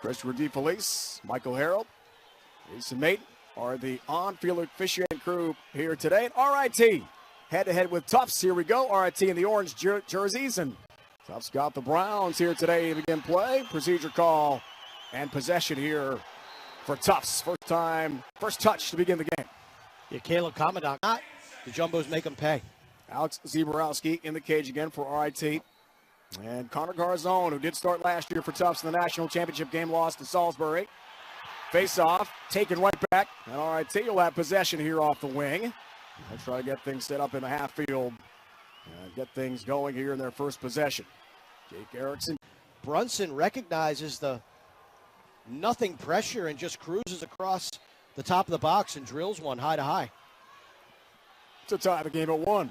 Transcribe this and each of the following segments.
Christopher DeFelice, Michael Harold, Jason Maiden are the on-field officiating crew here today. And RIT head-to-head with Tufts. Here we go. RIT in the orange jerseys, and Tufts got the Browns here today to begin play. Procedure call and possession here for Tufts. First touch to begin the game. Yeah, Caleb Commandant. The Jumbos make them pay. Alex Zebrowski in the cage again for RIT. And Connor Garzone, who did start last year for Tufts in the national championship game, lost to Salisbury. Faceoff, taken right back. And RIT will have possession here off the wing. They'll try to get things set up in the half field and get things going here in their first possession. Jake Erickson. Brunson recognizes the nothing pressure and just cruises across the top of the box and drills one high to high. To tie the game at 1.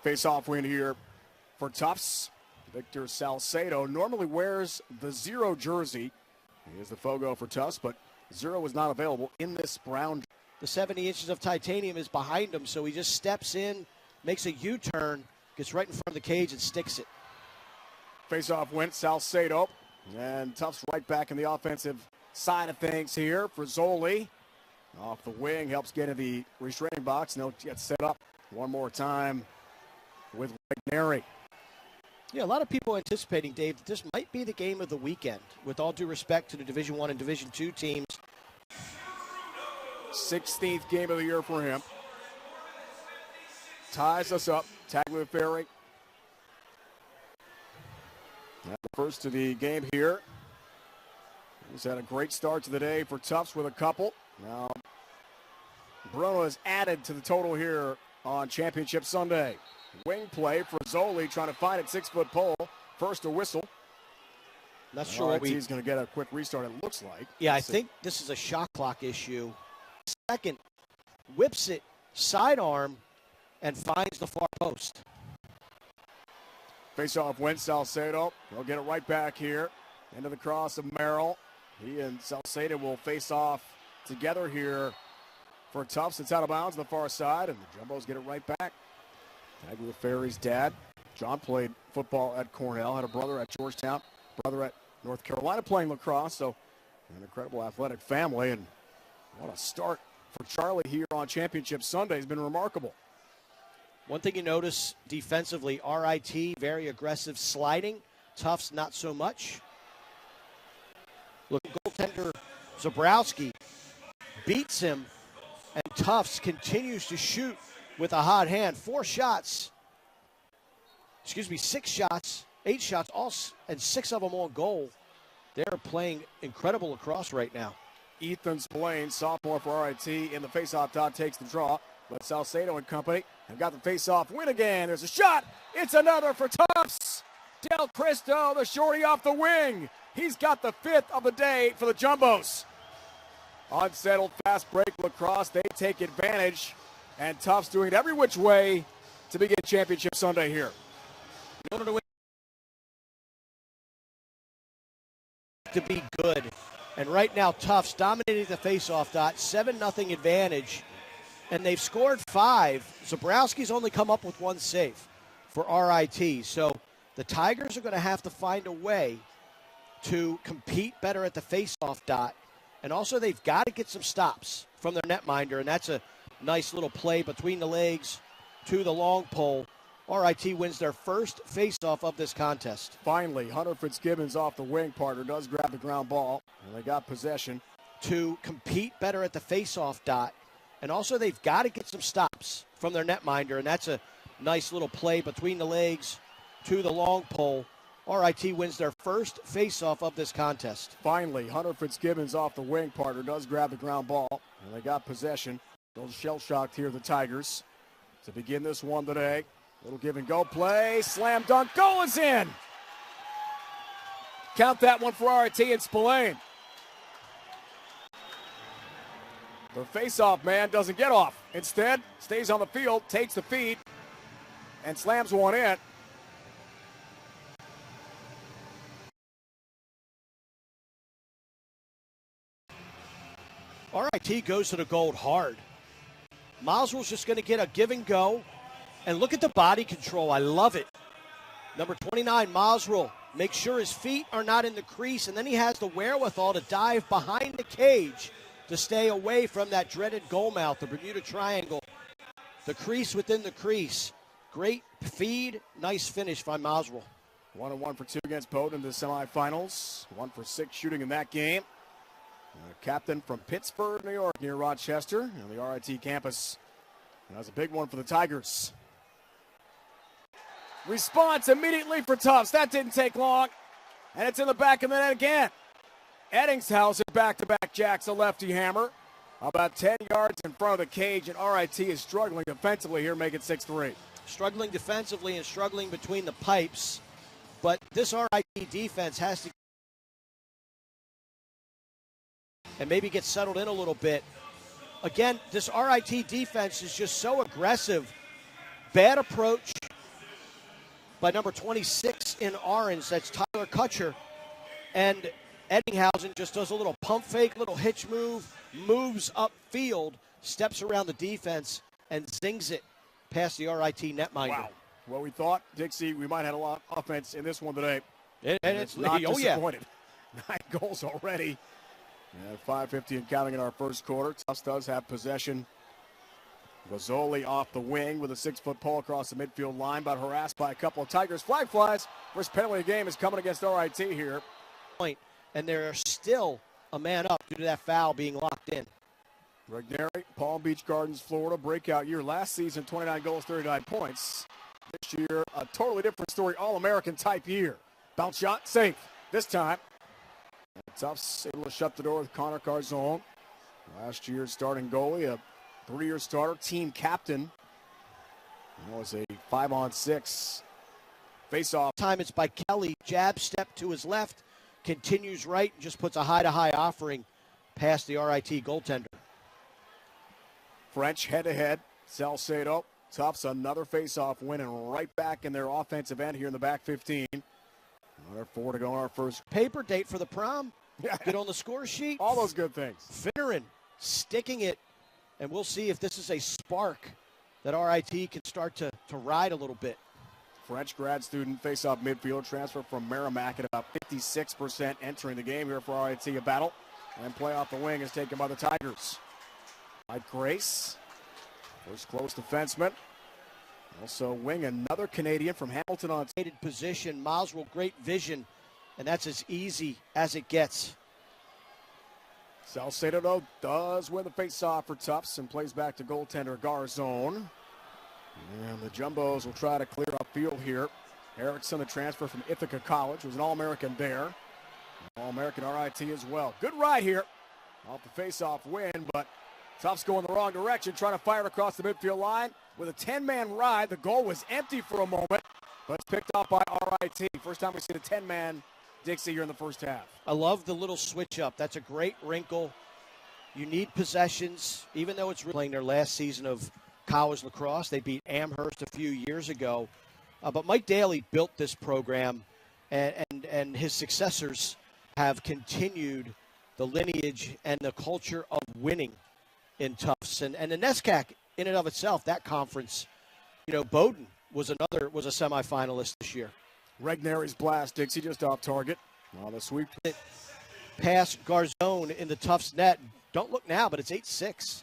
Face-off win here for Tufts. Victor Salcedo normally wears the 0 jersey. He is the Fogo for Tufts, but 0 was not available in this brown. The 70 inches of titanium is behind him, so he just steps in, makes a U-turn, gets right in front of the cage and sticks it. Face-off went Salcedo, and Tufts right back in the offensive side of things here for Zoli. Off the wing, helps get in the restraining box, and they'll get set up one more time with Neri. Yeah, a lot of people anticipating, Dave, that this might be the game of the weekend, with all due respect to the Division I and Division II teams. 16th game of the year for him. Ties us up. Tagliaferri. The first to the game here. He's had a great start to the day for Tufts with a couple. Now, Bruno has added to the total here on Championship Sunday. Wing play for Zoli, trying to find it, 6-foot pole. First to whistle. Not sure what he's going to get a quick restart, it looks like. Yeah, I think this is a shot clock issue. Second, whips it sidearm and finds the far post. Face-off wins Salcedo. He'll get it right back here. Into the cross of Merril. He and Salcedo will face off together here for Tufts. It's out of bounds on the far side, and the Jumbos get it right back. Tagliaferri's dad, John, played football at Cornell, had a brother at Georgetown, brother at North Carolina playing lacrosse, so an incredible athletic family. And what a start for Charlie here on Championship Sunday. Has been remarkable. One thing you notice defensively, RIT, very aggressive sliding. Tufts, not so much. Look, goaltender Zebrowski beats him, and Tufts continues to shoot with a hot hand. 6 shots, 8 shots, and 6 of them on goal. They're playing incredible lacrosse right now. Ethan Spillane, sophomore for RIT, in the face-off dot, takes the draw. But Salcedo and company have got the face-off win again. There's a shot. It's another for Tufts. Del Cristo, the shorty off the wing. He's got the 5th of the day for the Jumbos. Unsettled fast break lacrosse. They take advantage. And Tufts doing it every which way to begin Championship Sunday here. In order to win, to be good. And right now, Tufts dominating the face-off dot, 7-0 advantage. And they've scored 5. Zebrowski's only come up with 1 save for RIT. So the Tigers are going to have to find a way to compete better at the face-off dot. And also they've got to get some stops from their netminder, and that's a nice little play between the legs to the long pole. RIT wins their first face-off of this contest. Finally, Hunter Fitzgibbons off the wing, partner, does grab the ground ball, and they got possession. To compete better at the face-off dot. And also they've got to get some stops from their netminder, and that's a nice little play between the legs to the long pole. RIT wins their first face-off of this contest. Finally, Hunter Fitzgibbons off the wing, partner, does grab the ground ball, and they got possession. Those shell-shocked here, the Tigers, to begin this one today. Little give-and-go play, slam dunk, goal is in! Count that one for RIT and Spillane. The face-off man doesn't get off. Instead, stays on the field, takes the feed, and slams one in. RIT goes to the goal hard. Masrul's just going to get a give and go. And look at the body control. I love it. Number 29, Masrul, make sure his feet are not in the crease, and then he has the wherewithal to dive behind the cage to stay away from that dreaded goal mouth, the Bermuda Triangle, the crease within the crease. Great feed, nice finish by Merril. 1-1 for 2 against Bowdoin in the semifinals. 1 for 6 shooting in that game. Captain from Pittsburgh, New York, near Rochester, on the RIT campus. That was a big one for the Tigers. Response immediately for Tufts. That didn't take long. And it's in the back of the net again. Eddingshausen back-to-back jacks a lefty hammer. About 10 yards in front of the cage, and RIT is struggling defensively here, make it 6-3. Struggling defensively and struggling between the pipes. But this RIT defense has to and maybe get settled in a little bit. Again, this RIT defense is just so aggressive. Bad approach by number 26 in orange. That's Tyler Kutcher. And Eddinghausen just does a little pump fake, little hitch move, moves upfield, steps around the defense, and zings it past the RIT netminder. Wow. Well, we thought, Dixie, we might have a lot of offense in this one today. And it's not disappointed. 9 goals already. 5:50 and counting in our first quarter. Tufts does have possession. Gazzoli off the wing with a 6-foot pole across the midfield line, but harassed by a couple of Tigers. Flag flies. First penalty of the game is coming against RIT here. And they're still a man up due to that foul being locked in. Regneri, Palm Beach Gardens, Florida, breakout year. Last season, 29 goals, 39 points. This year, a totally different story, All-American type year. Bounce shot, safe. This time, Tufts able to shut the door with Connor Carzone. Last year's starting goalie, a 3-year starter, team captain. It was a 5-on-6 face-off. Time it's by Kelly. Jab step to his left, continues right, and just puts a high-to-high offering past the RIT goaltender. French head-to-head. Salcedo. Tufts another face-off win and right back in their offensive end here in the back 15. Another 4 to go on our first. Paper date for the prom. Get on the score sheet. All those good things. Finneran sticking it, and we'll see if this is a spark that RIT can start to ride a little bit. French grad student face-off midfield transfer from Merrimack at about 56% entering the game here for RIT. A battle and play off the wing is taken by the Tigers. Mike Grace, first close defenseman. Also wing another Canadian from Hamilton on position. Merril, great vision, and that's as easy as it gets. Salcedo, though, does win the face-off for Tufts and plays back to goaltender Garzone. And the Jumbos will try to clear up field here. Erickson, the transfer from Ithaca College, was an All-American there. All-American RIT as well. Good ride here off the face-off win, but Tufts going the wrong direction, trying to fire it across the midfield line. With a 10-man ride, the goal was empty for a moment, but it's picked off by RIT. First time we've seen a 10-man Dixie here in the first half. I love the little switch-up. That's a great wrinkle. You need possessions, even though it's playing their last season of college lacrosse. They beat Amherst a few years ago. But Mike Daly built this program, and his successors have continued the lineage and the culture of winning in Tufts. And the NESCAC, in and of itself, that conference, Bowdoin was a semifinalist this year. Regneri's blast, Dixie, just off target. On the sweep. Pass Garzone in the Tufts net. Don't look now, but it's 8-6.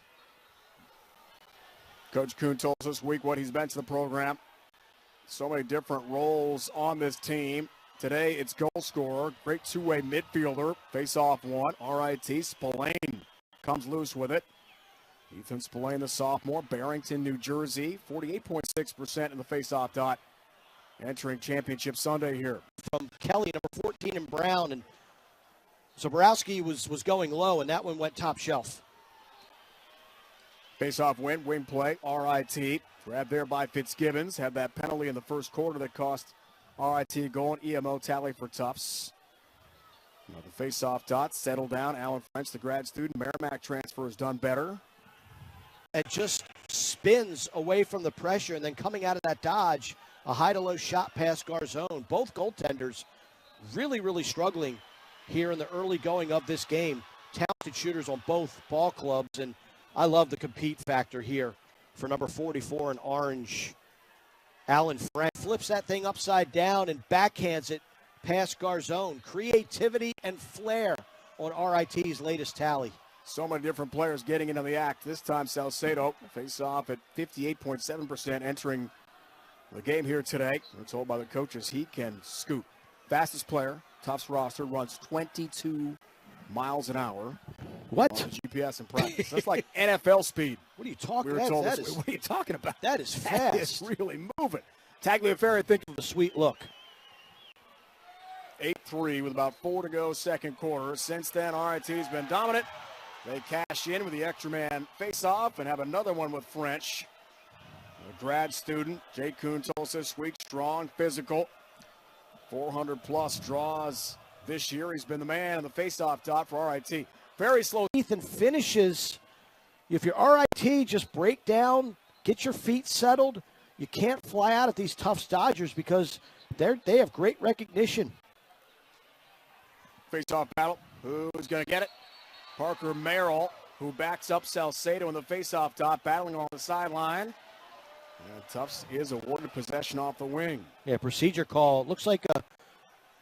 Coach Kuhn told us this week what he's been to the program. So many different roles on this team. Today, it's goal scorer, great two-way midfielder, face-off one. RIT, Spillane comes loose with it. Ethan Spillane, the sophomore, Barrington, New Jersey, 48.6% in the face-off dot. Entering Championship Sunday here. From Kelly, number 14 in brown, and Zabrowski was going low, and that one went top shelf. Face-off wing play, RIT. Grabbed there by Fitzgibbons. Had that penalty in the first quarter that cost RIT a goal, and EMO tally for Tufts. Now the face-off dot settled down. Allyn French, the grad student. Merrimack transfer has done better. And just spins away from the pressure, and then coming out of that dodge, a high-to-low shot past Garzone. Both goaltenders really, really struggling here in the early going of this game. Talented shooters on both ball clubs, and I love the compete factor here for number 44 in orange. Allyn French flips that thing upside down and backhands it past Garzone. Creativity and flair on RIT's latest tally. So many different players getting into the act. This time, Salcedo face off at 58.7% entering the game here today. We're told by the coaches he can scoot. Fastest player, Tufts roster, runs 22 miles an hour. What? On the GPS in practice. That's like NFL speed. What are you talking about? What are you talking about? That is fast. That is really moving. Tagliaferri thinking a sweet look. 8-3 with about 4 to go second quarter. Since then, RIT's been dominant. They cash in with the extra man face-off and have another one with French. A grad student, Jay Kuhn told us this week, strong, physical. 400-plus draws this year. He's been the man in the face-off dot for RIT. Very slow. Ethan finishes. If you're RIT, just break down, get your feet settled. You can't fly out at these Tufts Dodgers because they have great recognition. Face-off battle. Who's going to get it? Parker Merril, who backs up Salcedo in the face-off dot, battling on the sideline. And Tufts is awarded possession off the wing. Yeah, procedure call. Looks like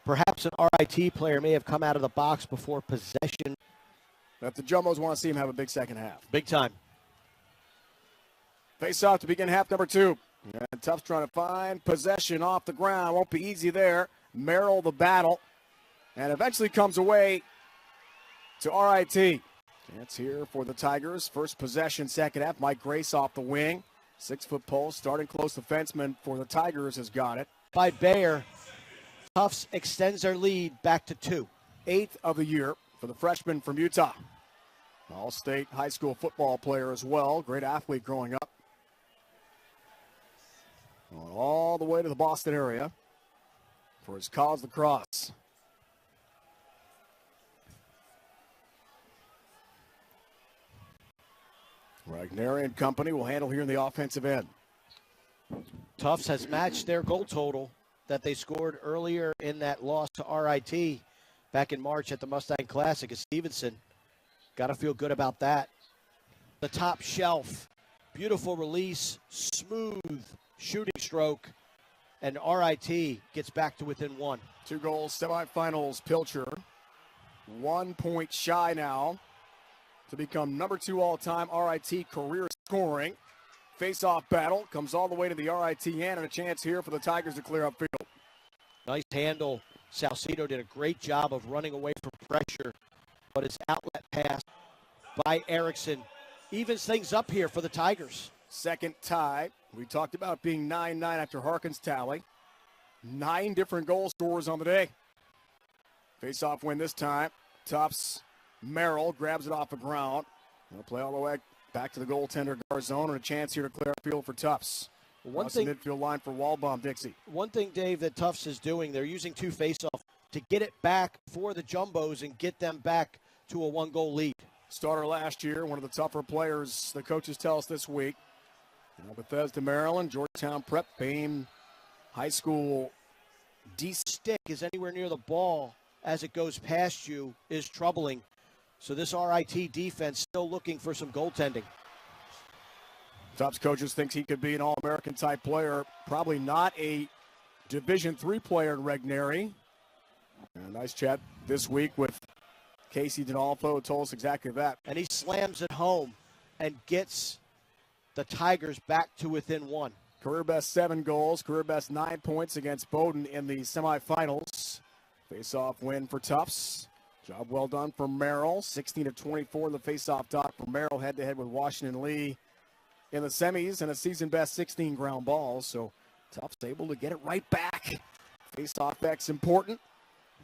perhaps an RIT player may have come out of the box before possession. But the Jumbos want to see him have a big second half. Big time. Face-off to begin half number 2. And Tufts trying to find possession off the ground. Won't be easy there. Merril the battle. And eventually comes away to RIT. Chance here for the Tigers. First possession, second half. Mike Grace off the wing. 6-foot pole, starting close defenseman for the Tigers has got it. By Bayer, Tufts extends their lead back to 2. 8th of the year for the freshman from Utah. All-state high school football player as well. Great athlete growing up. Going all the way to the Boston area for his college lacrosse. Ragnari and company will handle here in the offensive end. Tufts has matched their goal total that they scored earlier in that loss to RIT back in March at the Mustang Classic at Stevenson. Got to feel good about that. The top shelf, beautiful release, smooth shooting stroke, and RIT gets back to within 1. 2 goals, semifinals, Pilcher. 1 point shy now to become number 2 all-time RIT career scoring. Face-off battle comes all the way to the RIT end, and a chance here for the Tigers to clear up field. Nice handle. Salcedo did a great job of running away from pressure, but his outlet pass by Erickson evens things up here for the Tigers. Second tie. We talked about being 9-9 after Harkin's tally. 9 different goal scorers on the day. Face-off win this time. Tufts. Merril grabs it off the ground. They'll play all the way back to the goaltender Garzone, and a chance here to clear up field for Tufts. One thing, the midfield line for Waldbaum, Dixie. One thing, Dave, that Tufts is doing, they're using 2 face-off to get it back for the Jumbos and get them back to a 1-goal lead. Starter last year, one of the tougher players, the coaches tell us this week. Bethesda, Maryland, Georgetown Prep, Bain High School. D-stick is anywhere near the ball as it goes past you is troubling. So this RIT defense still looking for some goaltending. Tufts coaches thinks he could be an All-American type player. Probably not a Division III player in Ragnari. A nice chat this week with Casey Donalfo, who told us exactly that. And he slams it home and gets the Tigers back to within 1. Career best 7 goals, career best 9 points against Bowdoin in the semifinals. Face-off win for Tufts. Job well done for Merril. 16-24 in the face-off dot for Merril, head-to-head with Washington Lee in the semis, and a season-best 16 ground balls. So Tufts able to get it right back. Face-off back's important.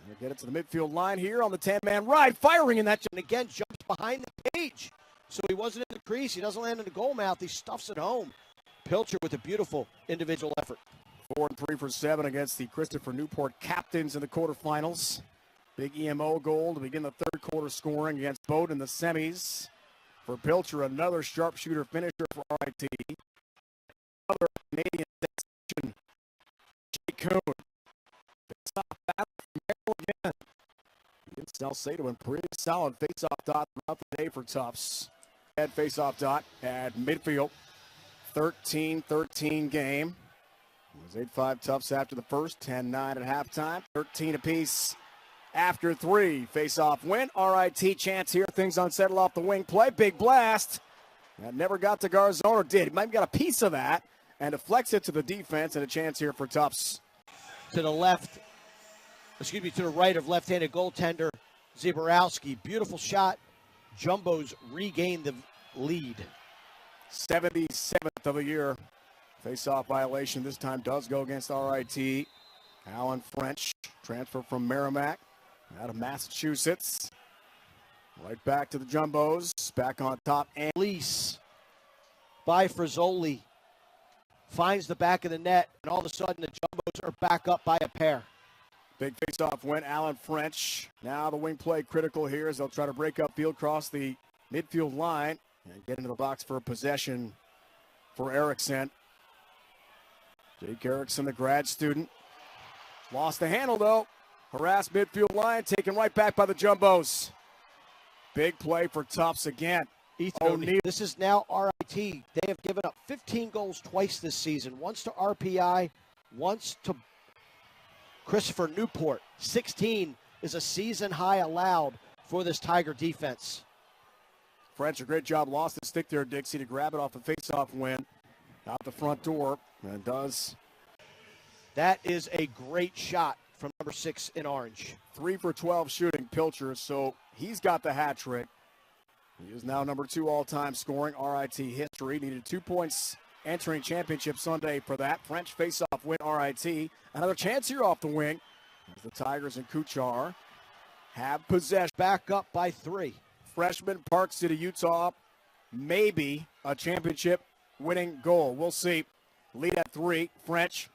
They'll get it to the midfield line here on the 10-man ride. Firing in that. And again, jumps behind the cage. So he wasn't in the crease. He doesn't land in the goal mouth. He stuffs it home. Pilcher with a beautiful individual effort. 4 and 3 for 7 against the Christopher Newport captains in the quarterfinals. Big EMO goal to begin the third quarter scoring against Bowdoin in the semis. For Pilcher, another sharpshooter finisher for RIT. Another Canadian section, Jay Kuhn. Face-off battle from Merril again. Against Salcedo, and pretty solid face-off dot throughout the day for Tufts. Head face-off dot at midfield. 13-13 game. It was 8-5 Tufts after the first, 10-9 at halftime, 13 apiece after three. Face-off win. RIT chance here. Things unsettled off the wing play. Big blast. That never got to Garzone, or did. He might have got a piece of that and deflects it to the defense, and a chance here for Tufts. To the left, to the right of left-handed goaltender Zebrowski. Beautiful shot. Jumbos regained the lead. 77th of the year. Face-off violation this time does go against RIT. Allyn French, transfer from Merrimack out of Massachusetts. Right back to the Jumbos. Back on top. And release by Frizzoli. Finds the back of the net, and all of a sudden the Jumbos are back up by a pair. Big face-off win. Allyn French. Now the wing play critical here as they'll try to break up field, cross the midfield line, and get into the box for a possession for Erickson. Jake Erickson, the grad student. Lost the handle, though. Harassed midfield line, taken right back by the Jumbos. Big play for Tufts again. Ethan O'Neill. This is now RIT. They have given up 15 goals twice this season. Once to RPI, once to Christopher Newport. 16 is a season high allowed for this Tiger defense. French, a great job. Lost the stick there, Dixie, to grab it off the face-off win. Out the front door, and does. That is a great shot from number 6 in orange. 3 for 12 shooting, Pilcher, so he's got the hat trick. He is now number 2 all-time scoring RIT history. Needed 2 points entering championship Sunday for that. French face-off win RIT. Another chance here off the wing. As the Tigers and Kuchar have possession. Back up by 3. Freshman, Park City, Utah. Maybe a championship winning goal. We'll see. Lead at 3. French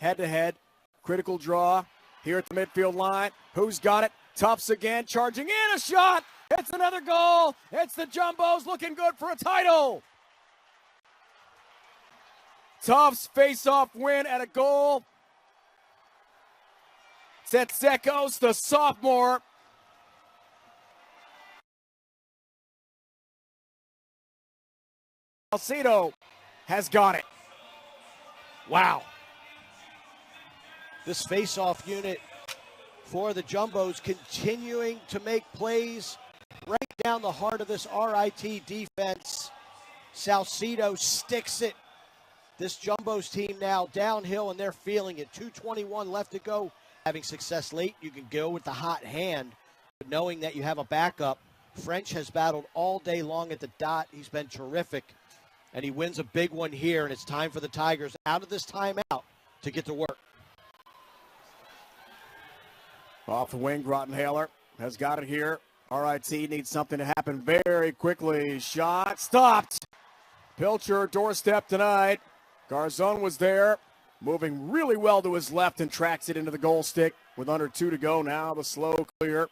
head-to-head. Critical draw here at the midfield line. Who's got it? Tufts again, charging in. A shot. It's another goal. It's the Jumbos looking good for a title. Tufts face-off win and a goal. Setsekos, the sophomore. Salcedo has got it. Wow. This face-off unit for the Jumbos continuing to make plays right down the heart of this RIT defense. Salcedo sticks it. This Jumbos team now downhill, and they're feeling it. 2:21 left to go. Having success late, you can go with the hot hand, but knowing that you have a backup. French has battled all day long at the dot. He's been terrific, and he wins a big one here, and it's time for the Tigers out of this timeout to get to work. Off the wing, Grottenhaler has got it here. RIT needs something to happen very quickly. Shot stopped. Pilcher, doorstep denied. Garzone was there, moving really well to his left and tracks it into the goal stick with under 2 to go. Now the slow clear.